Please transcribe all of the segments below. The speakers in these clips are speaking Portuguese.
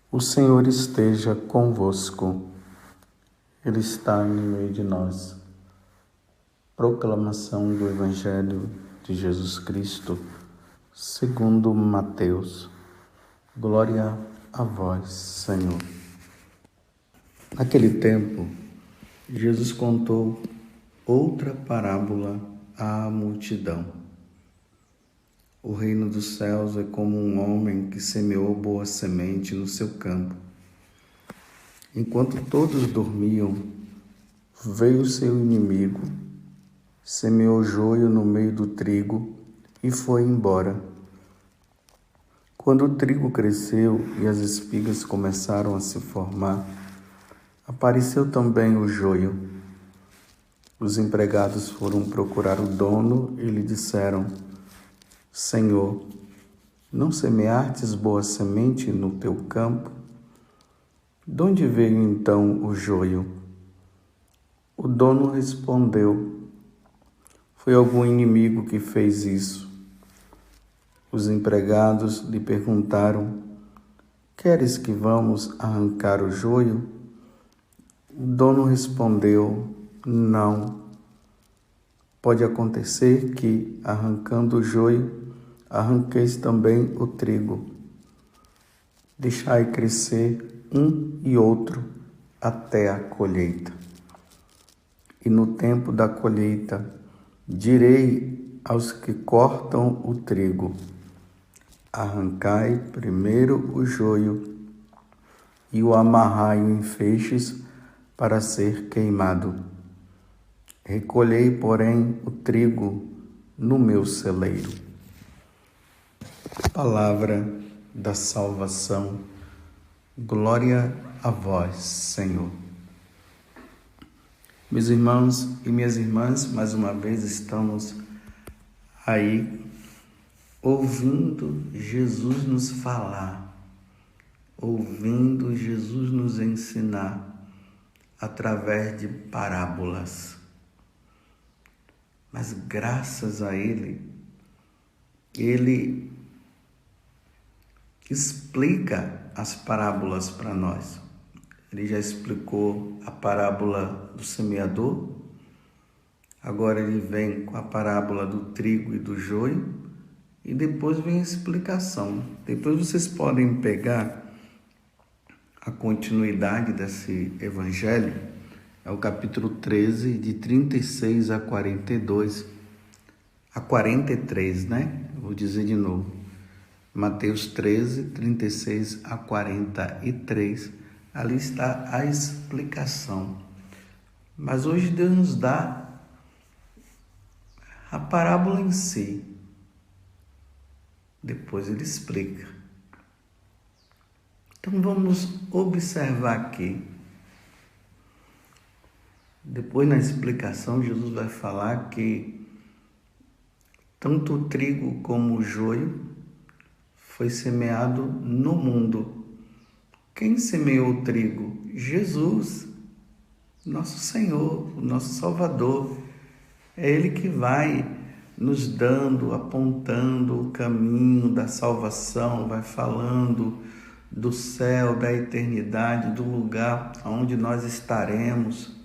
O Senhor esteja convosco, Ele está no meio de nós. Proclamação do Evangelho de Jesus Cristo, segundo Mateus. Glória a vós, Senhor. Naquele tempo, Jesus contou outra parábola à multidão. O reino dos céus é como um homem que semeou boa semente no seu campo. Enquanto todos dormiam, veio seu inimigo, semeou joio no meio do trigo e foi embora. Quando o trigo cresceu e as espigas começaram a se formar, apareceu também o joio. Os empregados foram procurar o dono e lhe disseram: Senhor, não semeastes boa semente no teu campo? De onde veio então o joio? O dono respondeu: Foi algum inimigo que fez isso. Os empregados lhe perguntaram: Queres que vamos arrancar o joio? O dono respondeu: Não. Pode acontecer que, arrancando o joio, arranqueis também o trigo. Deixai crescer um e outro até a colheita. E no tempo da colheita, direi aos que cortam o trigo: arrancai primeiro o joio e o amarrai em feixes para ser queimado. Recolhei, porém, o trigo no meu celeiro. Palavra da salvação. Glória a vós, Senhor. Meus irmãos e minhas irmãs, mais uma vez estamos aí ouvindo Jesus nos falar, ouvindo Jesus nos ensinar através de parábolas. Mas graças a Ele explica as parábolas para nós. Ele já explicou a parábola do semeador, agora ele vem com a parábola do trigo e do joio, e depois vem a explicação. Depois vocês podem pegar a continuidade desse evangelho, é o capítulo 13, de 36 a 42, a 43, né? Eu vou dizer de novo. Mateus 13, 36 a 43, ali está a explicação. Mas hoje Deus nos dá a parábola em si. Depois Ele explica. Então vamos observar aqui. Depois na explicação Jesus vai falar que tanto o trigo como o joio foi semeado no mundo. Quem semeou o trigo? Jesus, nosso Senhor, o nosso Salvador. É Ele que vai nos dando, apontando o caminho da salvação, vai falando do céu, da eternidade, do lugar onde nós estaremos.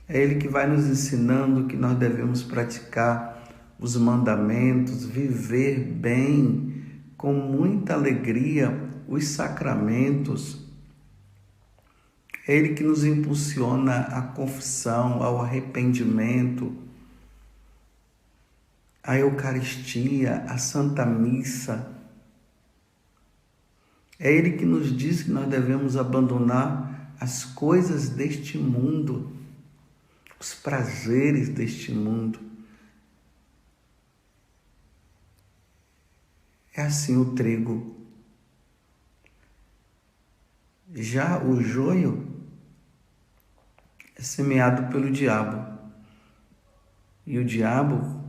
É Ele que vai nos ensinando que nós devemos praticar os mandamentos, viver bem, com muita alegria, os sacramentos. É Ele que nos impulsiona à confissão, ao arrependimento, à Eucaristia, à Santa Missa. É Ele que nos diz que nós devemos abandonar as coisas deste mundo, os prazeres deste mundo. É assim o trigo. Já o joio é semeado pelo diabo. E o diabo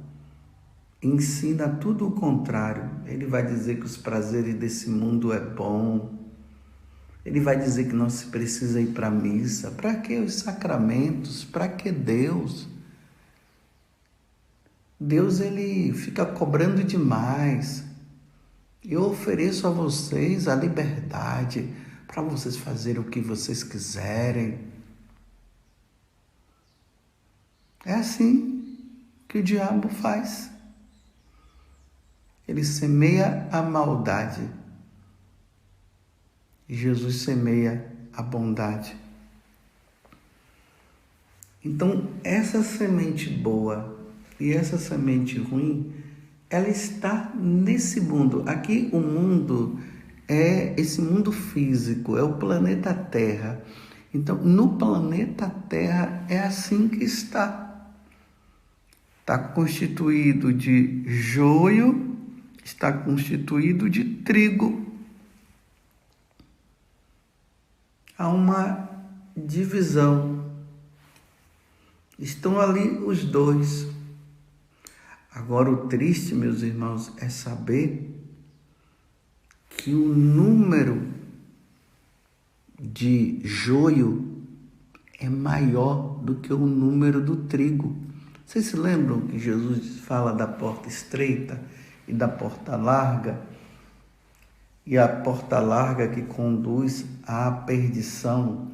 ensina tudo o contrário. Ele vai dizer que os prazeres desse mundo é bom. Ele vai dizer que não se precisa ir para a missa. Para que os sacramentos? Para que Deus? Deus, Ele fica cobrando demais. Eu ofereço a vocês a liberdade, para vocês fazerem o que vocês quiserem. É assim que o diabo faz. Ele semeia a maldade e Jesus semeia a bondade. Então, essa semente boa e essa semente ruim, ela está nesse mundo. Aqui o mundo é esse mundo físico, é o planeta Terra. Então, no planeta Terra é assim que está. Está constituído de joio, está constituído de trigo. Há uma divisão. Estão ali os dois. Agora, o triste, meus irmãos, é saber que o número de joio é maior do que o número do trigo. Vocês se lembram que Jesus fala da porta estreita e da porta larga? E a porta larga que conduz à perdição,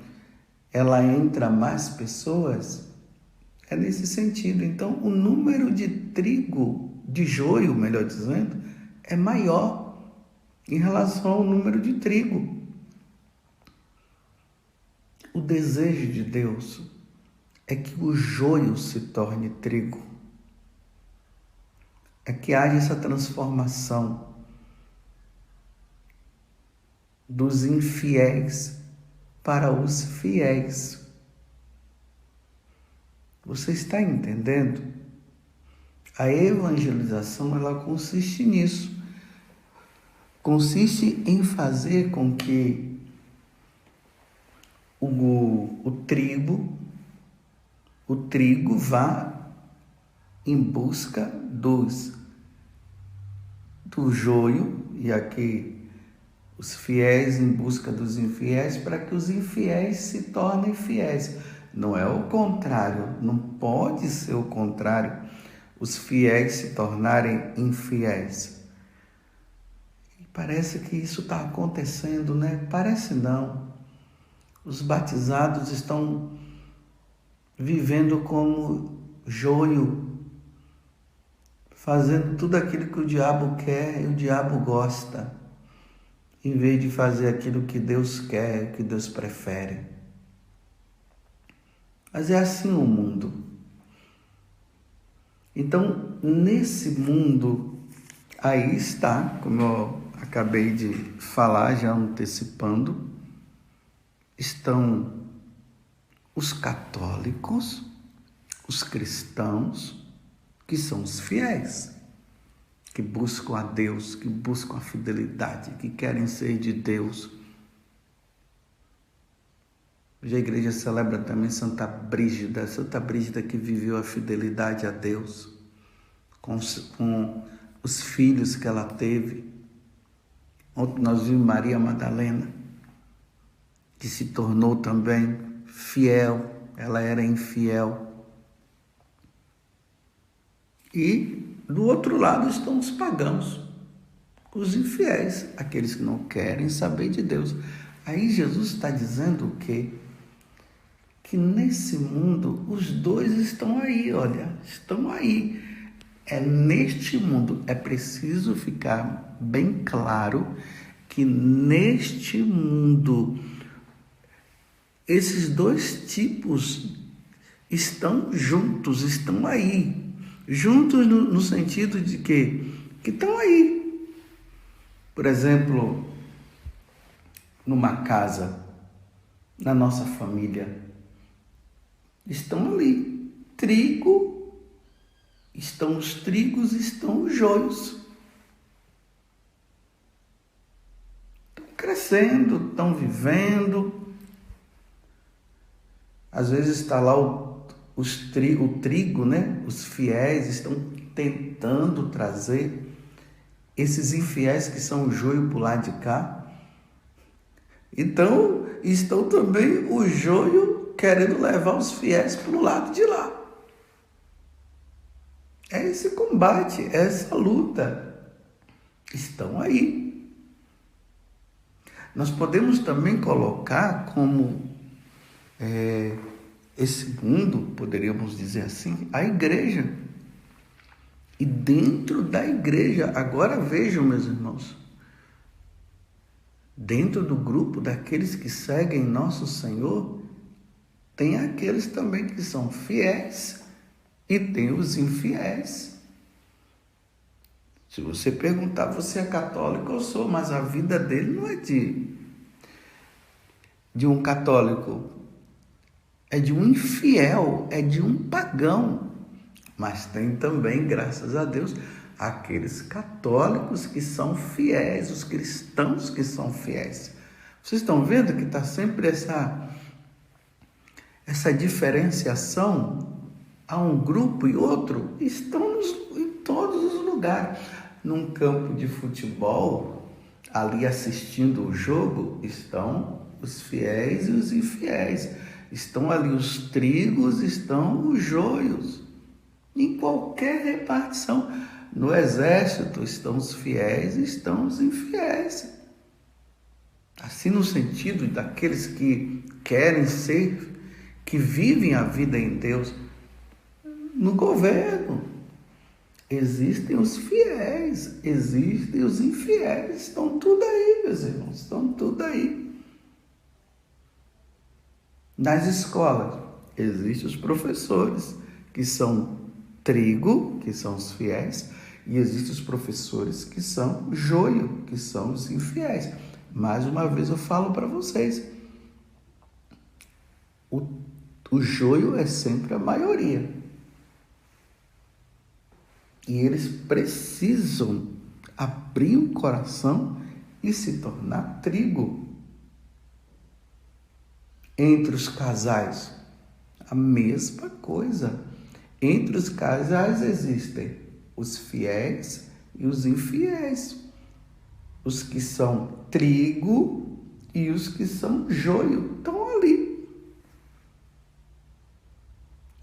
ela entra mais pessoas? É nesse sentido. Então, o número de trigo, de joio, melhor dizendo, é maior em relação ao número de trigo. O desejo de Deus é que o joio se torne trigo. É que haja essa transformação dos infiéis para os fiéis. Você está entendendo? A evangelização, ela consiste nisso. Consiste em fazer com que o trigo vá em busca do joio, e aqui os fiéis em busca dos infiéis, para que os infiéis se tornem fiéis. Não é o contrário, não pode ser o contrário, os fiéis se tornarem infiéis. E parece que isso está acontecendo, né? Parece não. Os batizados estão vivendo como joio, fazendo tudo aquilo que o diabo quer e o diabo gosta, em vez de fazer aquilo que Deus quer, que Deus prefere. Mas é assim o mundo. Então, nesse mundo, aí está, como eu acabei de falar, já antecipando, estão os católicos, os cristãos, que são os fiéis, que buscam a Deus, que buscam a fidelidade, que querem ser de Deus. Hoje a igreja celebra também Santa Brígida que viveu a fidelidade a Deus, com os filhos que ela teve. Ontem nós vimos Maria Madalena, que se tornou também fiel, ela era infiel. E do outro lado estão os pagãos, os infiéis, aqueles que não querem saber de Deus. Aí Jesus está dizendo o quê? Que nesse mundo os dois estão aí, olha, estão aí. É neste mundo, é preciso ficar bem claro que neste mundo esses dois tipos estão juntos, estão aí. Juntos no sentido de que estão aí. Por exemplo, numa casa, na nossa família, estão ali, estão os trigos, estão os joios. Estão crescendo, estão vivendo. Às vezes está lá o trigo, né? Os fiéis estão tentando trazer esses infiéis que são o joio para o lado de cá. Então, estão também o joio querendo levar os fiéis para o lado de lá. É esse combate, é essa luta. Estão aí. Nós podemos também colocar como esse mundo, poderíamos dizer assim, a igreja. E dentro da igreja, agora vejam, meus irmãos, dentro do grupo daqueles que seguem nosso Senhor, tem aqueles também que são fiéis e tem os infiéis. Se você perguntar, você é católico? Eu sou, mas a vida dele não é de um católico, é de um infiel, é de um pagão. Mas tem também, graças a Deus, aqueles católicos que são fiéis, os cristãos que são fiéis. Vocês estão vendo que está sempre essa diferenciação a um grupo e outro? Estão em todos os lugares. Num campo de futebol, ali assistindo o jogo, estão os fiéis e os infiéis. Estão ali os trigos, estão os joios. Em qualquer repartição. No exército estão os fiéis e estão os infiéis. Assim, no sentido daqueles que querem ser, que vivem a vida em Deus. No governo, existem os fiéis, existem os infiéis. Estão tudo aí, meus irmãos, estão tudo aí. Nas escolas, existem os professores, que são trigo, que são os fiéis, e existem os professores que são joio, que são os infiéis. Mais uma vez eu falo para vocês, o joio é sempre a maioria. E eles precisam abrir o coração e se tornar trigo. Entre os casais, a mesma coisa. Entre os casais existem os fiéis e os infiéis, os que são trigo e os que são joio, estão ali.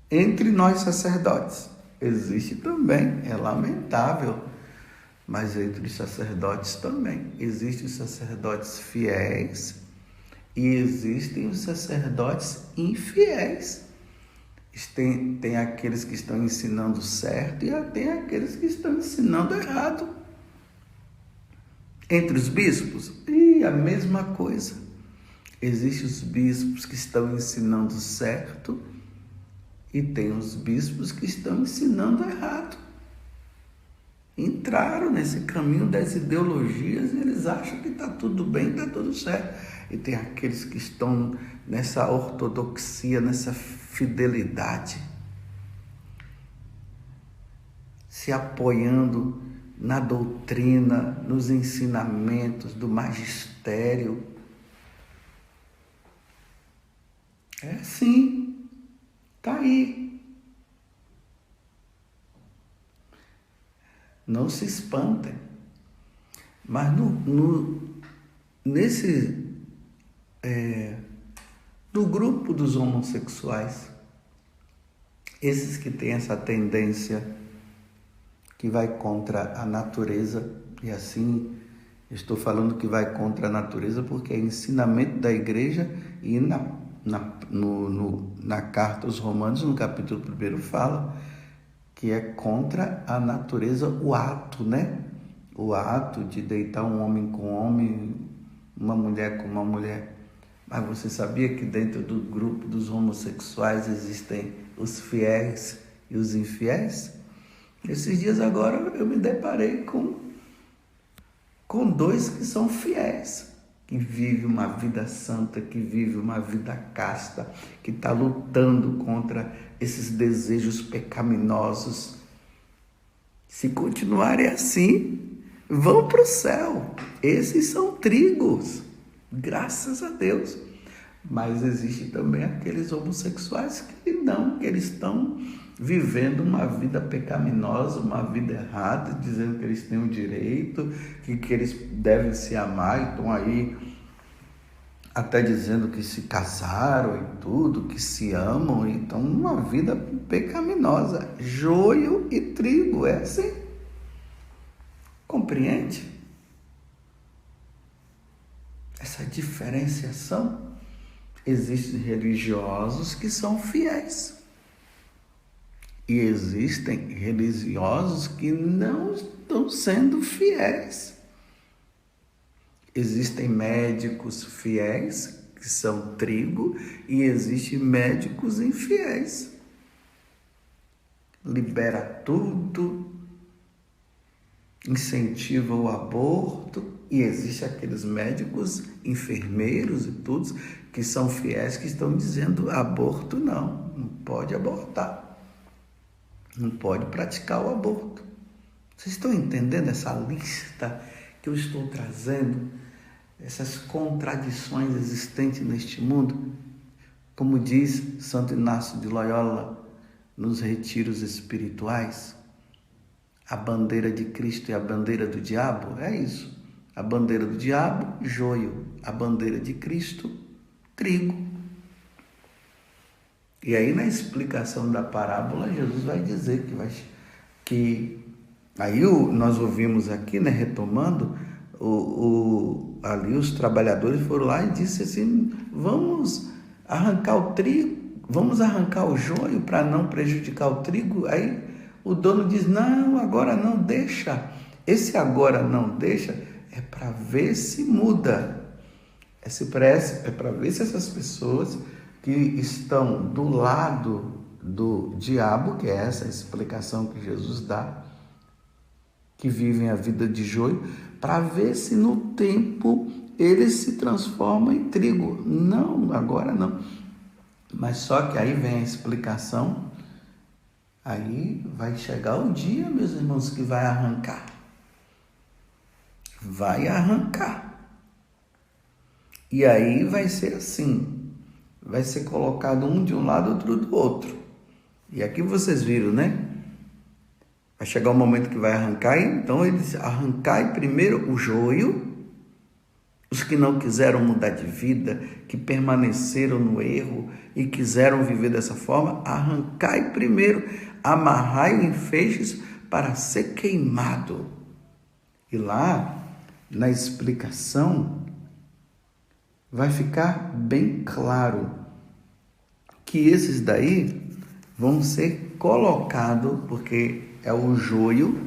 Entre nós sacerdotes existe também, é lamentável, mas entre os sacerdotes também existem os sacerdotes fiéis e existem os sacerdotes infiéis. Tem aqueles que estão ensinando certo e tem aqueles que estão ensinando errado. Entre os bispos, a mesma coisa. Existem os bispos que estão ensinando certo e tem os bispos que estão ensinando errado. Entraram nesse caminho das ideologias e eles acham que está tudo bem, está tudo certo. E tem aqueles que estão nessa ortodoxia, nessa fidelidade, se apoiando na doutrina, nos ensinamentos do magistério. É assim, está aí. Não se espantem. Mas no grupo dos homossexuais, esses que têm essa tendência que vai contra a natureza, e assim estou falando que vai contra a natureza porque é ensinamento da igreja e na carta aos Romanos, no capítulo 1, fala que é contra a natureza o ato, né? O ato de deitar um homem com homem, uma mulher com uma mulher. Mas você sabia que dentro do grupo dos homossexuais existem os fiéis e os infiéis? Esses dias agora eu me deparei com dois que são fiéis, que vivem uma vida santa, que vivem uma vida casta, que está lutando contra esses desejos pecaminosos. Se continuarem assim, vão para o céu. Esses são trigos. Graças a Deus. Mas existe também aqueles homossexuais que não, que eles estão vivendo uma vida pecaminosa, uma vida errada, dizendo que eles têm o direito, que eles devem se amar, e estão aí até dizendo que se casaram e tudo, que se amam, e estão numa vida pecaminosa. Joio e trigo, é assim. Compreende? essa diferenciação. Existem religiosos que são fiéis. E existem religiosos que não estão sendo fiéis. Existem médicos fiéis, que são trigo, e existem médicos infiéis. Libera tudo, incentiva o aborto, e existem aqueles médicos, enfermeiros e todos, que são fiéis, que estão dizendo aborto não pode abortar. Não pode praticar o aborto. Vocês estão entendendo essa lista que eu estou trazendo? Essas contradições existentes neste mundo? Como diz Santo Inácio de Loyola nos retiros espirituais, a bandeira de Cristo e a bandeira do diabo é isso. A bandeira do diabo, joio. A bandeira de Cristo, trigo. E aí, na explicação da parábola, Jesus vai dizer nós ouvimos aqui, né, retomando, ali os trabalhadores foram lá e disse assim: vamos arrancar o trigo, vamos arrancar o joio para não prejudicar o trigo. Aí o dono diz: não, agora não, deixa. Esse agora não deixa é para ver se muda. É para ver se essas pessoas que estão do lado do diabo, que é essa explicação que Jesus dá, que vivem a vida de joio, para ver se no tempo eles se transformam em trigo. Não, agora não. Mas só que aí vem a explicação, aí vai chegar o dia, meus irmãos, que vai arrancar. Vai arrancar. E aí vai ser assim. Vai ser colocado um de um lado, outro do outro. E aqui vocês viram, né? Vai chegar o momento que vai arrancar, então eles arrancai primeiro o joio, os que não quiseram mudar de vida, que permaneceram no erro e quiseram viver dessa forma, arrancai primeiro, amarrai-o em feixes para ser queimado. E lá, na explicação, vai ficar bem claro que esses daí vão ser colocados, porque é o joio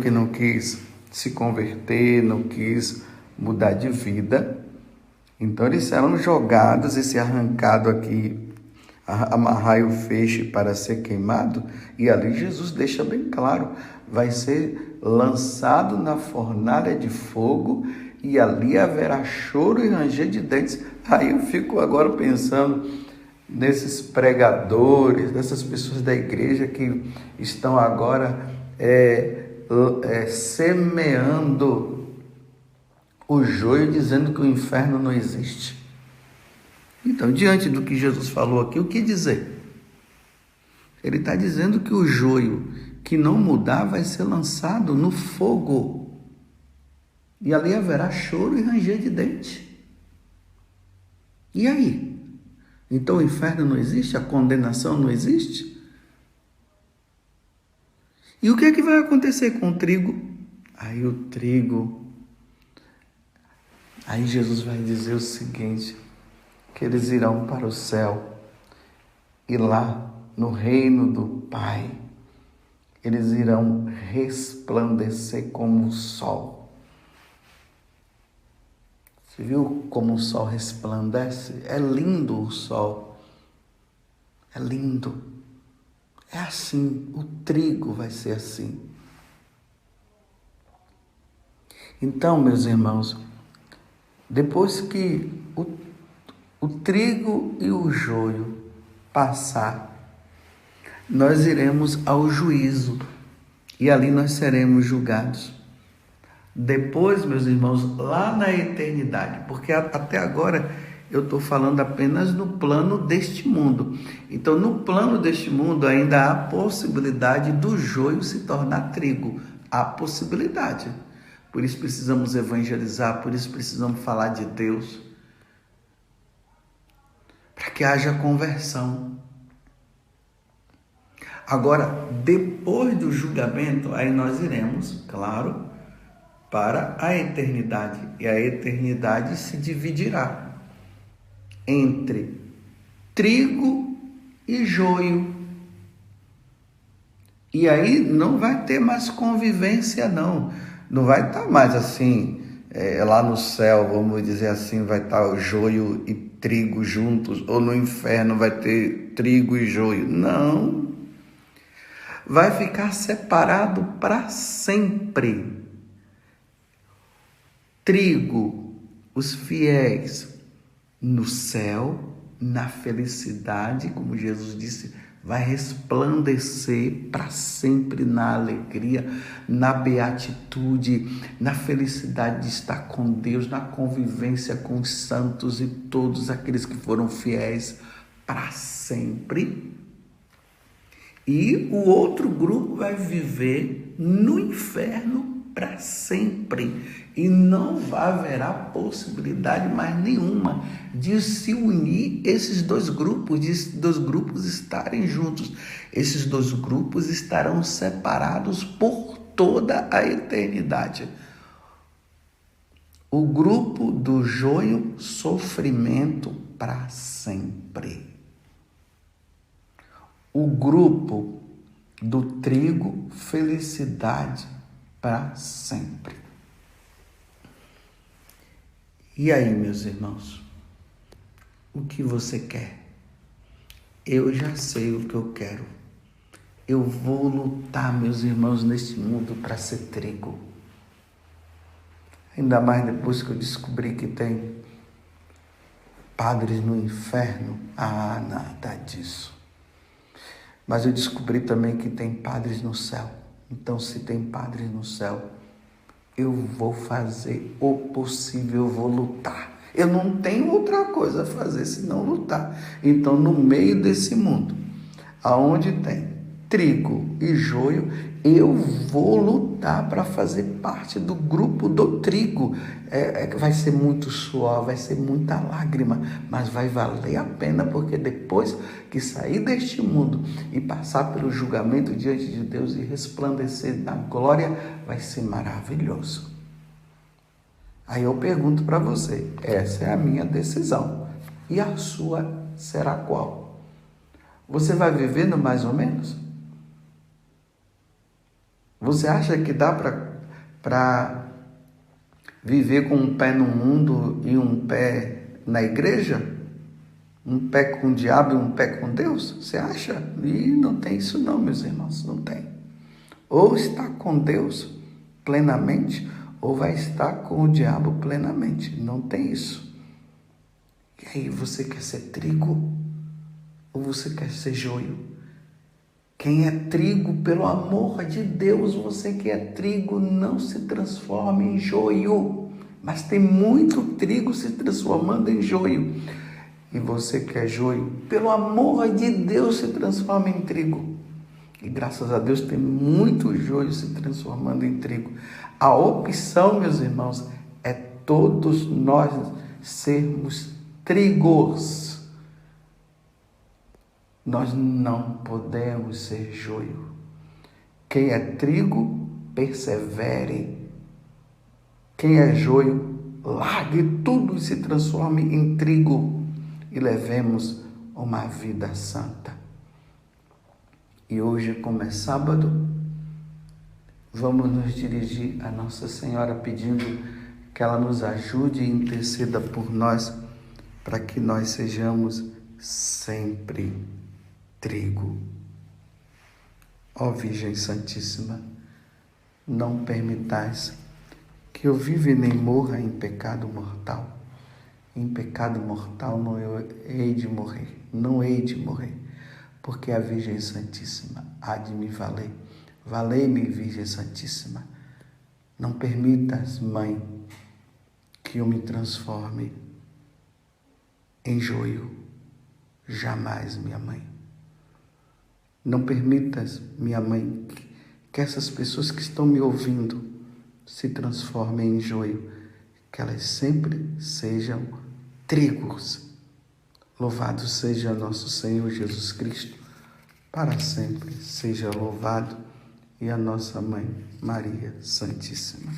que não quis se converter, não quis mudar de vida. Então eles serão jogados, esse arrancado aqui, amarrai o feixe para ser queimado, e ali Jesus deixa bem claro, vai ser lançado na fornalha de fogo, e ali haverá choro e ranger de dentes. Aí eu fico agora pensando nesses pregadores, dessas pessoas da igreja que estão agora semeando o joio, dizendo que o inferno não existe. Então, diante do que Jesus falou aqui, o que dizer? Ele está dizendo que o joio que não mudar vai ser lançado no fogo. E ali haverá choro e ranger de dente. E aí? Então o inferno não existe? A condenação não existe? E o que é que vai acontecer com o trigo? Aí o trigo... Aí Jesus vai dizer o seguinte, que eles irão para o céu. E lá, no reino do Pai, eles irão resplandecer como o sol. Você viu como o sol resplandece? É lindo o sol. É lindo. É assim. O trigo vai ser assim. Então, meus irmãos, depois que o trigo e o joio passar, nós iremos ao juízo. E ali nós seremos julgados. Depois, meus irmãos, lá na eternidade, porque até agora eu estou falando apenas no plano deste mundo. Então, no plano deste mundo ainda há possibilidade do joio se tornar trigo. Há possibilidade. Por isso precisamos evangelizar, por isso precisamos falar de Deus, para que haja conversão. Agora, depois do julgamento, aí nós iremos, claro, para a eternidade, e a eternidade se dividirá entre trigo e joio. E aí não vai ter mais convivência, não. Não vai estar mais assim, lá no céu, vamos dizer assim, vai estar o joio e trigo juntos, ou no inferno vai ter trigo e joio. Não. Vai ficar separado para sempre. Trigo, os fiéis, no céu, na felicidade, como Jesus disse, vai resplandecer para sempre na alegria, na beatitude, na felicidade de estar com Deus, na convivência com os santos e todos aqueles que foram fiéis para sempre. E o outro grupo vai viver no inferno para sempre. E não haverá possibilidade mais nenhuma de se unir esses dois grupos, de dois grupos estarem juntos. Esses dois grupos estarão separados por toda a eternidade. O grupo do joio, sofrimento para sempre. O grupo do trigo, felicidade para sempre. E aí, meus irmãos, o que você quer? Eu já sei o que eu quero. Eu vou lutar, meus irmãos, neste mundo para ser trigo. Ainda mais depois que eu descobri que tem padres no inferno. Ah, nada disso. Mas eu descobri também que tem padres no céu. Então, se tem padres no céu, eu vou fazer o possível, eu vou lutar. Eu não tenho outra coisa a fazer senão lutar. Então, no meio desse mundo, aonde tem trigo e joio, eu vou lutar para fazer parte do grupo do trigo. Vai ser muito suor, vai ser muita lágrima, mas vai valer a pena, porque depois que sair deste mundo e passar pelo julgamento diante de Deus e resplandecer na glória, vai ser maravilhoso. Aí eu pergunto para você, essa é a minha decisão. E a sua será qual? Você vai viver no mais ou menos? Você acha que dá para viver com um pé no mundo e um pé na igreja? Um pé com o diabo e um pé com Deus? Você acha? E não tem isso não, meus irmãos, não tem. Ou está com Deus plenamente, ou vai estar com o diabo plenamente. Não tem isso. E aí, você quer ser trigo ou você quer ser joio? Quem é trigo, pelo amor de Deus, você que é trigo, não se transforme em joio. Mas tem muito trigo se transformando em joio. E você que é joio, pelo amor de Deus, se transforme em trigo. E graças a Deus tem muito joio se transformando em trigo. A opção, meus irmãos, é todos nós sermos trigos. Nós não podemos ser joio. Quem é trigo, persevere. Quem é joio, largue tudo e se transforme em trigo. E levemos uma vida santa. E hoje, como é sábado, vamos nos dirigir a Nossa Senhora pedindo que ela nos ajude e interceda por nós, para que nós sejamos sempre trigo. Ó Virgem Santíssima, não permitais que eu viva e nem morra em pecado mortal. Em pecado mortal não hei de morrer, não hei de morrer, porque a Virgem Santíssima há de me valer. Valei-me, Virgem Santíssima. Não permitas, Mãe, que eu me transforme em joio. Jamais, minha Mãe. Não permitas, minha Mãe, que essas pessoas que estão me ouvindo se transformem em joio, que elas sempre sejam trigos. Louvado seja nosso Senhor Jesus Cristo, para sempre seja louvado, e a nossa Mãe Maria Santíssima.